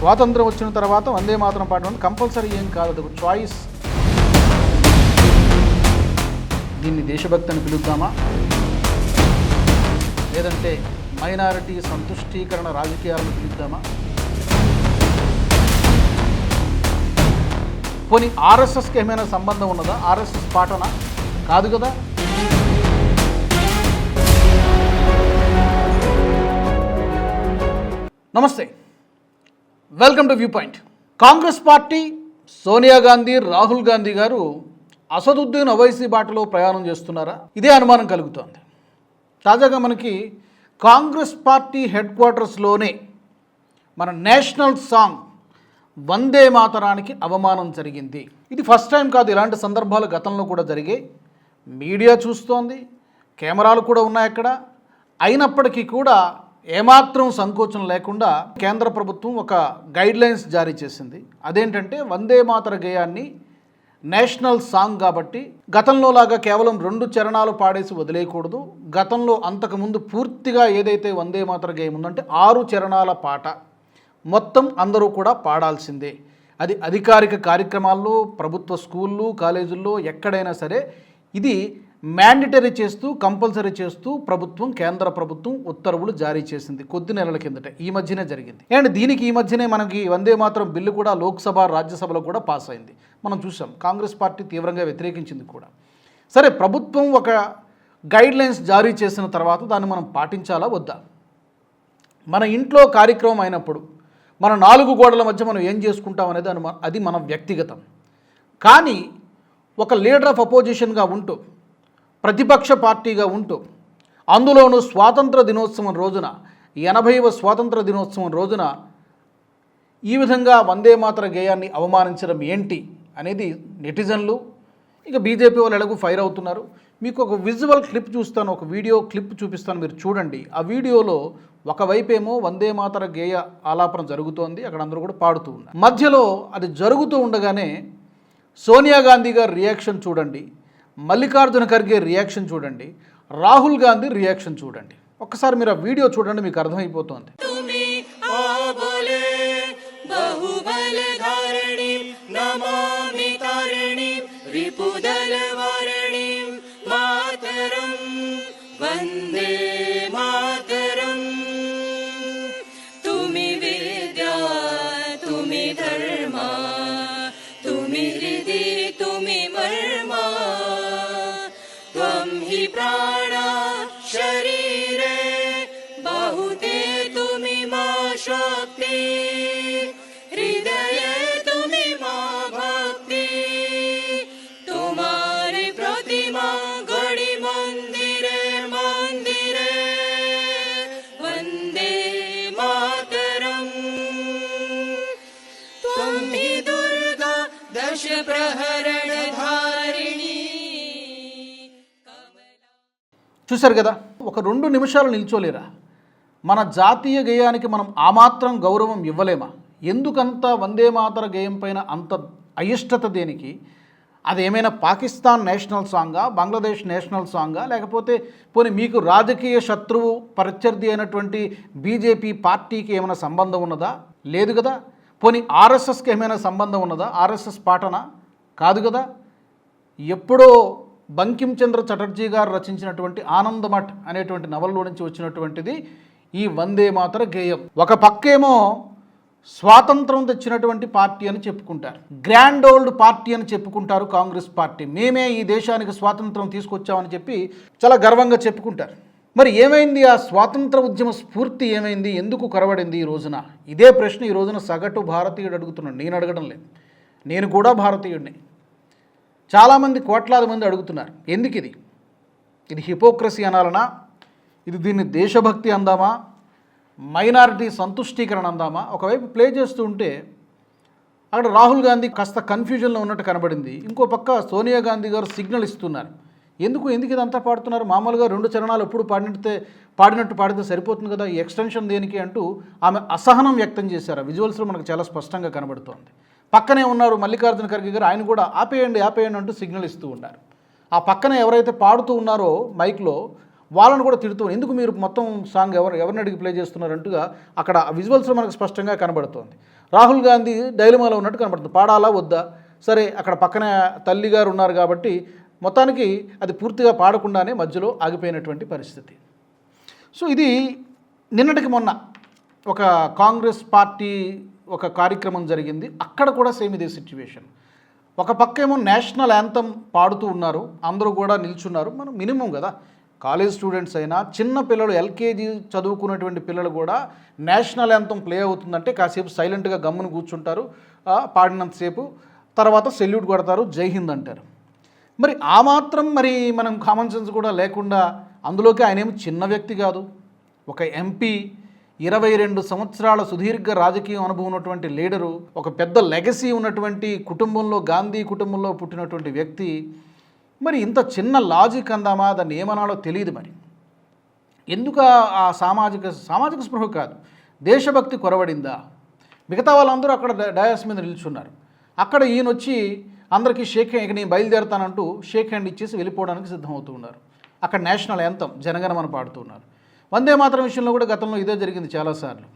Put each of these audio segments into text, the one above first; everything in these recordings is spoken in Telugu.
స్వాతంత్రం వచ్చిన తర్వాత వందే మాతరం పాడడం కంపల్సరీ ఏం కాదు, అది ఒక చాయిస్. దీన్ని దేశభక్తి అని పిలుద్దామా, లేదంటే మైనారిటీ సంతుష్టీకరణ రాజకీయాలను పిలుద్దామా? పోనీ ఆర్ఎస్ఎస్కి ఏమైనా సంబంధం ఉన్నదా? ఆర్ఎస్ఎస్ పాటనా? కాదు కదా. నమస్తే, welcome to view point. Congress party Sonia Gandhi, Rahul Gandhi గారు అసదుద్దీన్ ఓవైసీ బాటలో ప్రయాణం చేస్తున్నారా? ఇదే అనుమానం కలుగుతోంది. తాజాగా మనకి కాంగ్రెస్ పార్టీ హెడ్ క్వార్టర్స్లోనే మన నేషనల్ సాంగ్ వందే మాతరానికి అవమానం జరిగింది. ఇది ఫస్ట్ టైం కాదు, ఇలాంటి సందర్భాలు గతంలో కూడా జరిగాయి. మీడియా చూస్తోంది, కెమెరాలు కూడా ఉన్నాయి అక్కడ. అయినప్పటికీ కూడా ఏమాత్రం సంకోచం లేకుండా కేంద్ర ప్రభుత్వం ఒక గైడ్లైన్స్ జారీ చేసింది. అదేంటంటే వందే మాతర గేయాన్ని నేషనల్ సాంగ్ కాబట్టి గతంలో లాగా కేవలం 2 చరణాలు పాడేసి వదిలేయకూడదు. గతంలో అంతకుముందు పూర్తిగా ఏదైతే వందే మాతర గేయం ఉందంటే 6 చరణాల పాట మొత్తం అందరూ కూడా పాడాల్సిందే. అది అధికారిక కార్యక్రమాల్లో, ప్రభుత్వ స్కూళ్ళు, కాలేజీల్లో ఎక్కడైనా సరే ఇది మ్యాండేటరీ చేస్తూ, కంపల్సరీ చేస్తూ కేంద్ర ప్రభుత్వం ఉత్తర్వులు జారీ చేసింది కొద్ది నెలల కిందట. ఈ మధ్యనే జరిగింది. అండ్ దీనికి ఈ మధ్యనే మనకి వందే మాతరం బిల్లు కూడా లోక్సభ, రాజ్యసభలో కూడా పాస్ అయింది. మనం చూసాం, కాంగ్రెస్ పార్టీ తీవ్రంగా వ్యతిరేకించింది కూడా. సరే, ప్రభుత్వం ఒక గైడ్లైన్స్ జారీ చేసిన తర్వాత దాన్ని మనం పాటించాలా వద్దా? మన ఇంట్లో కార్యక్రమం అయినప్పుడు మన 4 గోడల మధ్య మనం ఏం చేసుకుంటాం అనేది అది మన వ్యక్తిగతం. కానీ ఒక లీడర్ ఆఫ్ అపోజిషన్గా ఉంటూ, ప్రతిపక్ష పార్టీగా ఉంటూ, అందులోనూ స్వాతంత్ర దినోత్సవం రోజున, 80వ స్వాతంత్ర దినోత్సవం రోజున ఈ విధంగా వందే మాతర గేయాన్ని అవమానించడం ఏంటి అనేది నెటిజన్లు, ఇక బీజేపీ వాళ్ళు ఎలాగూ ఫైర్ అవుతున్నారు. మీకు ఒక విజువల్ క్లిప్ చూస్తాను, ఒక వీడియో క్లిప్ చూపిస్తాను, మీరు చూడండి. ఆ వీడియోలో ఒకవైపేమో వందే మాతర గేయ ఆలాపన జరుగుతోంది, అక్కడ అందరూ కూడా పాడుతూ ఉన్నారు. మధ్యలో అది జరుగుతూ ఉండగానే సోనియా గాంధీ గారి రియాక్షన్ చూడండి, మల్లికార్జున ఖర్గే రియాక్షన్ చూడండి, రాహుల్ గాంధీ రియాక్షన్ చూడండి. ఒక్కసారి మీరు ఆ వీడియో చూడండి, మీకు అర్థమైపోతుంది. చూశారు కదా, ఒక 2 నిమిషాలు నిల్చోలేరా? మన జాతీయ గేయానికి మనం ఆ మాత్రం గౌరవం ఇవ్వలేమా? ఎందుకంత వందే మాతర గేయం పైన అంత అయిష్టత దేనికి? అదేమైనా పాకిస్తాన్ నేషనల్ సాంగా, బంగ్లాదేశ్ నేషనల్ సాంగా, లేకపోతే పోనీ మీకు రాజకీయ శత్రువు, ప్రత్యర్థి అయినటువంటి బీజేపీ పార్టీకి ఏమైనా సంబంధం ఉన్నదా? లేదు కదా. పోనీ ఆర్ఎస్ఎస్కి ఏమైనా సంబంధం ఉన్నదా? ఆర్ఎస్ఎస్ పాటనా? కాదు కదా. ఎప్పుడో బంకించంద్ర చటర్జీ గారు రచించినటువంటి ఆనందమఠ్ అనేటువంటి నవల్లో నుంచి వచ్చినటువంటిది ఈ వందే మాతర గేయం. ఒక పక్కేమో స్వాతంత్రం తెచ్చినటువంటి పార్టీ అని చెప్పుకుంటారు, గ్రాండ్ ఓల్డ్ పార్టీ అని చెప్పుకుంటారు కాంగ్రెస్ పార్టీ. మేమే ఈ దేశానికి స్వాతంత్రం తీసుకొచ్చామని చెప్పి చాలా గర్వంగా చెప్పుకుంటారు. మరి ఏమైంది? ఆ స్వాతంత్ర ఉద్యమ స్ఫూర్తి ఏమైంది? ఎందుకు కొరవడింది ఈ రోజున? ఇదే ప్రశ్న ఈ రోజున సగటు భారతీయుడు అడుగుతున్నాడు. నేను అడగడం లేదు, నేను కూడా భారతీయుడిని. చాలామంది, కోట్లాది మంది అడుగుతున్నారు, ఎందుకు ఇది హిపోక్రసీ అనాలనా? దీన్ని దేశభక్తి అందామా? మైనారిటీ సంతుష్టీకరణ అందామా? ఒకవైపు ప్లే చేస్తూ ఉంటే అక్కడ రాహుల్ గాంధీ కాస్త కన్ఫ్యూజన్లో ఉన్నట్టు కనబడింది. ఇంకో పక్క సోనియా గాంధీ గారు సిగ్నల్ ఇస్తున్నారు. ఎందుకు ఇదంతా పాడుతున్నారు? మామూలుగా 2 చరణాలు ఎప్పుడు పాడినట్టు పాడితే సరిపోతుంది కదా, ఈ ఎక్స్టెన్షన్ దేనికి అంటూ ఆమె అసహనం వ్యక్తం చేశారు. విజువల్స్లో మనకు చాలా స్పష్టంగా కనబడుతోంది. పక్కనే ఉన్నారు మల్లికార్జున ఖర్గే గారు, ఆయన కూడా ఆపేయండి అంటూ సిగ్నల్ ఇస్తూ ఉన్నారు. ఆ పక్కన ఎవరైతే పాడుతూ ఉన్నారో మైక్లో వాళ్ళను కూడా తిడుతూ, ఎందుకు మీరు మొత్తం సాంగ్ ఎవరిని అడిగి ప్లే చేస్తున్నారంటుగా అక్కడ విజువల్స్లో మనకు స్పష్టంగా కనబడుతోంది. రాహుల్ గాంధీ డైలమాలో ఉన్నట్టు కనబడుతుంది. పాడాలా వద్దా, సరే అక్కడ పక్కన తల్లి గారు ఉన్నారు కాబట్టి మొత్తానికి అది పూర్తిగా పాడకుండానే మధ్యలో ఆగిపోయినటువంటి పరిస్థితి. సో ఇది నిన్నటికి మొన్న ఒక కాంగ్రెస్ పార్టీ ఒక కార్యక్రమం జరిగింది, అక్కడ కూడా సేమ్ ఇదే సిచ్యువేషన్. ఒక పక్కేమో నేషనల్ యాంథమ్ పాడుతూ ఉన్నారు, అందరూ కూడా నిల్చున్నారు. మనం మినిమం కదా, కాలేజ్ స్టూడెంట్స్ అయినా చిన్న పిల్లలు ఎల్కేజీ చదువుకున్నటువంటి పిల్లలు కూడా నేషనల్ యాంథమ్ ప్లే అవుతుందంటే కాసేపు సైలెంట్గా గమ్మును కూర్చుంటారు, పాడినంతసేపు, తర్వాత సెల్యూట్ కొడతారు, జై హింద్ అంటారు. మరి ఆ మాత్రం మరి మనం కామన్ సెన్స్ కూడా లేకుండా, అందులోకి ఆయన ఏమి చిన్న వ్యక్తి కాదు, ఒక ఎంపీ, 22 సంవత్సరాల సుదీర్ఘ రాజకీయ అనుభవం ఉన్నటువంటి లీడరు, ఒక పెద్ద లెగసీ ఉన్నటువంటి కుటుంబంలో, గాంధీ కుటుంబంలో పుట్టినటువంటి వ్యక్తి. మరి ఇంత చిన్న లాజిక్ అందామా, దాన్ని ఏమనాలో తెలియదు. మరి ఎందుకు ఆ సామాజిక స్పృహ కాదు, దేశభక్తి కొరవడిందా? మిగతా వాళ్ళందరూ అక్కడ డయాస్ మీద నిల్చున్నారు, అక్కడ ఈయన వచ్చి అందరికీ షేక్ హ్యాండ్, నేను బయలుదేరుతానంటూ షేక్ హ్యాండ్ ఇచ్చేసి వెళ్ళిపోవడానికి సిద్ధమవుతూ ఉన్నారు. అక్కడ నేషనల్ యాంథమ్ జనగణమన పాడుతున్నారు. వందే మాతరం విషయంలో కూడా గతంలో ఇదే జరిగింది చాలాసార్లు.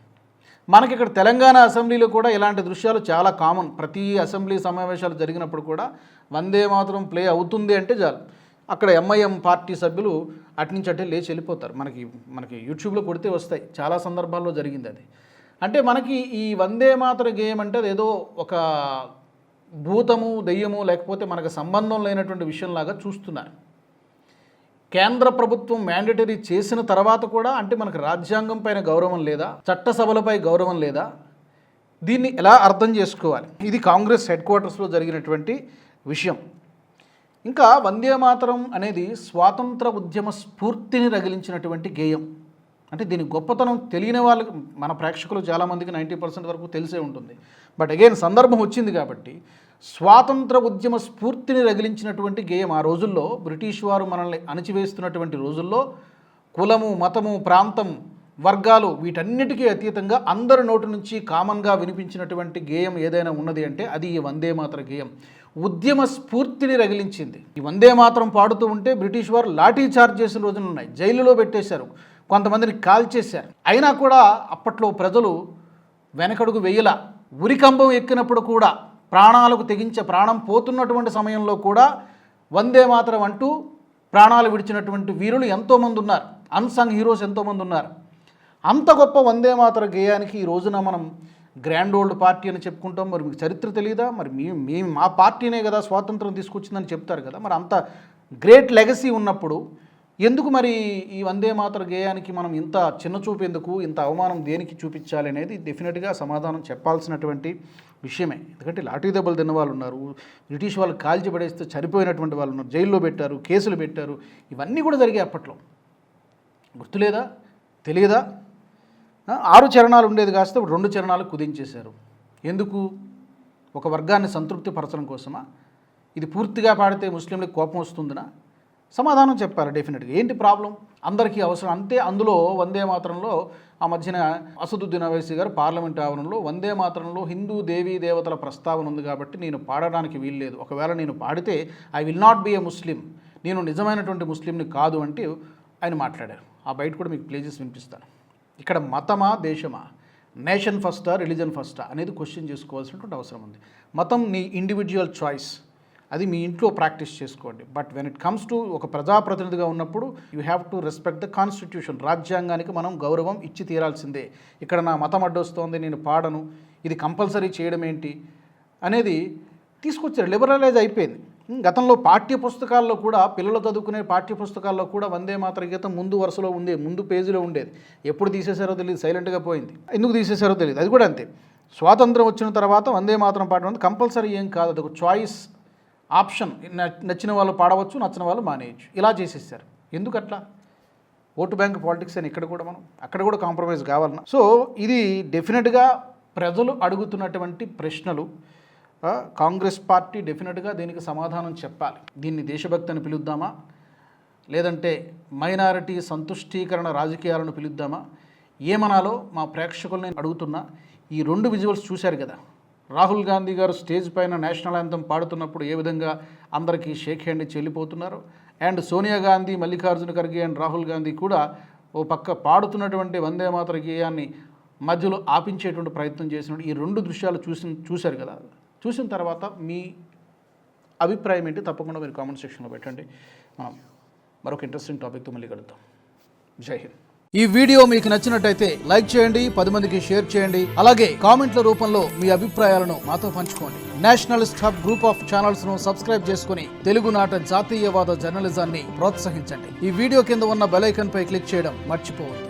మనకి ఇక్కడ తెలంగాణ అసెంబ్లీలో కూడా ఇలాంటి దృశ్యాలు చాలా కామన్. ప్రతి అసెంబ్లీ సమావేశాలు జరిగినప్పుడు కూడా వందే మాతరం ప్లే అవుతుంది అంటే చాలు, అక్కడ ఎంఐఎం పార్టీ సభ్యులు అట్నుంచి అట్టే లేచి వెళ్ళిపోతారు. మనకి యూట్యూబ్లో కొడితే వస్తాయి, చాలా సందర్భాల్లో జరిగింది అది. అంటే మనకి ఈ వందే మాతర గేయం అంటే అదేదో ఒక భూతము, దెయ్యము, లేకపోతే మనకు సంబంధం లేనటువంటి విషయంలాగా చూస్తున్నారు. కేంద్ర ప్రభుత్వం మ్యాండేటరీ చేసిన తర్వాత కూడా అంటే మనకు రాజ్యాంగం పైన గౌరవం లేదా, చట్టసభలపై గౌరవం లేదా, దీన్ని ఎలా అర్థం చేసుకోవాలి? ఇది కాంగ్రెస్ హెడ్ క్వార్టర్స్లో జరిగినటువంటి విషయం. ఇంకా వందే మాతరం అనేది స్వాతంత్ర ఉద్యమ స్ఫూర్తిని రగిలించినటువంటి గేయం. అంటే దీని గొప్పతనం తెలియని వాళ్ళకి, మన ప్రేక్షకులు చాలామందికి 90% వరకు తెలిసే ఉంటుంది. బట్ అగైన్ సందర్భం వచ్చింది కాబట్టి, స్వాతంత్ర ఉద్యమ స్ఫూర్తిని రగిలించినటువంటి గేయం. ఆ రోజుల్లో బ్రిటిష్ వారు మనల్ని అణచివేస్తున్నటువంటి రోజుల్లో కులము, మతము, ప్రాంతం, వర్గాలు వీటన్నిటికీ అతీతంగా అందరి నోటి నుంచి కామన్గా వినిపించినటువంటి గేయం ఏదైనా ఉన్నది అంటే అది ఈ వందే మాతర గేయం. ఉద్యమ స్ఫూర్తిని రగిలించింది. ఈ వందే మాతరం పాడుతూ ఉంటే బ్రిటిష్ వారు లాఠీ చార్జ్ చేసిన రోజులు ఉన్నాయి, జైలులో పెట్టేశారు, కొంతమందిని కాల్చేశారు. అయినా కూడా అప్పట్లో ప్రజలు వెనకడుగు వెయ్యల. ఉరికంబం ఎక్కినప్పుడు కూడా, ప్రాణాలకు తెగించే, ప్రాణం పోతున్నటువంటి సమయంలో కూడా వందే మాతరం అంటూ ప్రాణాలు విడిచినటువంటి వీరులు ఎంతోమంది ఉన్నారు, అన్సంగ్ హీరోస్ ఎంతోమంది ఉన్నారు. అంత గొప్ప వందే మాతర గేయానికి ఈ రోజున మనం గ్రాండ్ ఓల్డ్ పార్టీ అని చెప్పుకుంటాం. మరి మీకు చరిత్ర తెలియదా? మరి మేము మా పార్టీనే కదా స్వాతంత్రం తీసుకొచ్చిందని చెప్తారు కదా. మరి అంత గ్రేట్ లెగసీ ఉన్నప్పుడు ఎందుకు మరి ఈ వందే మాతర గేయానికి మనం ఇంత చిన్న చూపు ఎందుకు, ఇంత అవమానం దేనికి చూపించాలి అనేది డెఫినెట్గా సమాధానం చెప్పాల్సినటువంటి విషయమే. ఎందుకంటే లాఠీ దెబ్బలు తిన్న వాళ్ళు ఉన్నారు, బ్రిటిష్ వాళ్ళు కాల్చి పడేస్తే చనిపోయినటువంటి వాళ్ళు ఉన్నారు, జైల్లో పెట్టారు, కేసులు పెట్టారు, ఇవన్నీ కూడా జరిగాయి అప్పట్లో. గుర్తులేదా? తెలియదా? 6 చరణాలు ఉండేది కాస్త 2 చరణాలు కుదించేశారు. ఎందుకు? ఒక వర్గాన్ని సంతృప్తి పరచడం కోసమా? ఇది పూర్తిగా పాడితే ముస్లింలకు కోపం వస్తుందనా? సమాధానం చెప్పాలి డెఫినెట్గా. ఏంటి ప్రాబ్లం? అందరికీ అవసరం అంతే. అందులో వందే మాతరంలో ఆ మధ్యన అసదుద్దీన్ అవైసీ గారు పార్లమెంట్ ఆవరణలో వందే మాతరంలో హిందూ దేవీ దేవతల ప్రస్తావన ఉంది కాబట్టి నేను పాడడానికి వీల్లేదు, ఒకవేళ నేను పాడితే I will not be a Muslim, నేను నిజమైనటువంటి ముస్లింని కాదు అంటే ఆయన మాట్లాడారు. ఆ బయట కూడా మీకు ప్లే చేసి వినిపిస్తాను. ఇక్కడ మతమా దేశమా, నేషన్ ఫస్టా రిలీజన్ ఫస్టా అనేది క్వశ్చన్ చేసుకోవాల్సినటువంటి అవసరం ఉంది. మతం నీ ఇండివిజువల్ చాయిస్, అది మీ ఇంట్లో ప్రాక్టీస్ చేసుకోండి. But when it comes to ఒక ప్రజాప్రతినిధిగా ఉన్నప్పుడు you have to respect the constitution. రాజ్యాంగానికి మనం గౌరవం ఇచ్చి తీరాల్సిందే. ఇక్కడ నా మతం అడ్డొస్తోంది, నేను పాడను, ఇది కంపల్సరీ చేయడం ఏంటి అనేది తీసుకొచ్చారు. లిబరలైజ్ అయిపోయింది. గతంలో పాఠ్య పుస్తకాల్లో కూడా, పిల్లలు చదువుకునే పాఠ్య పుస్తకాల్లో కూడా వందే మాతర గీతం ముందు వరుసలో ఉండేది, ముందు పేజీలో ఉండేది. ఎప్పుడు తీసేశారో తెలియదు, సైలెంట్గా పోయింది. ఎందుకు తీసేశారో తెలియదు. అది కూడా అంతే. స్వాతంత్రం వచ్చిన తర్వాత వందే మాతరం పాడడం కంపల్సరీ ఏం కాదు, అది ఒక చాయిస్, ఆప్షన్. నచ్చిన వాళ్ళు పాడవచ్చు, నచ్చిన వాళ్ళు మానేయచ్చు. ఇలా చేసేసారు. ఎందుకు అట్లా? ఓటు బ్యాంక్ పాలిటిక్స్ అని ఇక్కడ కూడా మనం అక్కడ కూడా కాంప్రమైజ్ కావాలన్నా. సో ఇది డెఫినెట్గా ప్రజలు అడుగుతున్నటువంటి ప్రశ్నలు. కాంగ్రెస్ పార్టీ డెఫినెట్గా దీనికి సమాధానం చెప్పాలి. దీన్ని దేశభక్తి అని పిలుద్దామా, లేదంటే మైనారిటీ సంతుష్టీకరణ రాజకీయాలను పిలుద్దామా, ఏమనాలో మా ప్రేక్షకులను నేను అడుగుతున్నా. ఈ 2 విజువల్స్ చూశారు కదా, రాహుల్ గాంధీ గారు స్టేజ్ పైన నేషనల్ యాంథమ్ పాడుతున్నప్పుడు ఏ విధంగా అందరికీ షేక్ హ్యాండ్ ఇచ్చి వెళ్ళిపోతున్నారు. అండ్ సోనియా గాంధీ, మల్లికార్జున ఖర్గే అండ్ రాహుల్ గాంధీ కూడా ఓ పక్క పాడుతున్నటువంటి వందే మాతర గేయాన్ని మధ్యలో ఆపించేటువంటి ప్రయత్నం చేసినప్పుడు ఈ రెండు దృశ్యాలు చూశారు కదా. చూసిన తర్వాత మీ అభిప్రాయం ఏంటి తప్పకుండా మీరు కామెంట్ సెక్షన్లో పెట్టండి. మరొక ఇంట్రెస్టింగ్ టాపిక్తో మళ్ళీ కలుద్దాం. జై హింద్. ఈ వీడియో మీకు నచ్చినట్టయితే లైక్ చేయండి, 10 మందికి షేర్ చేయండి. అలాగే కామెంట్ల రూపంలో మీ అభిప్రాయాలను మాతో పంచుకోండి. Nationalist hub group of channels ను సబ్స్క్రైబ్ చేసుకుని తెలుగునాట జాతీయవాద జర్నలిజాన్ని ప్రోత్సహించండి. ఈ వీడియో కింద ఉన్న బెల్ ఐకాన్ పై క్లిక్ చేయడం మర్చిపోవద్దు.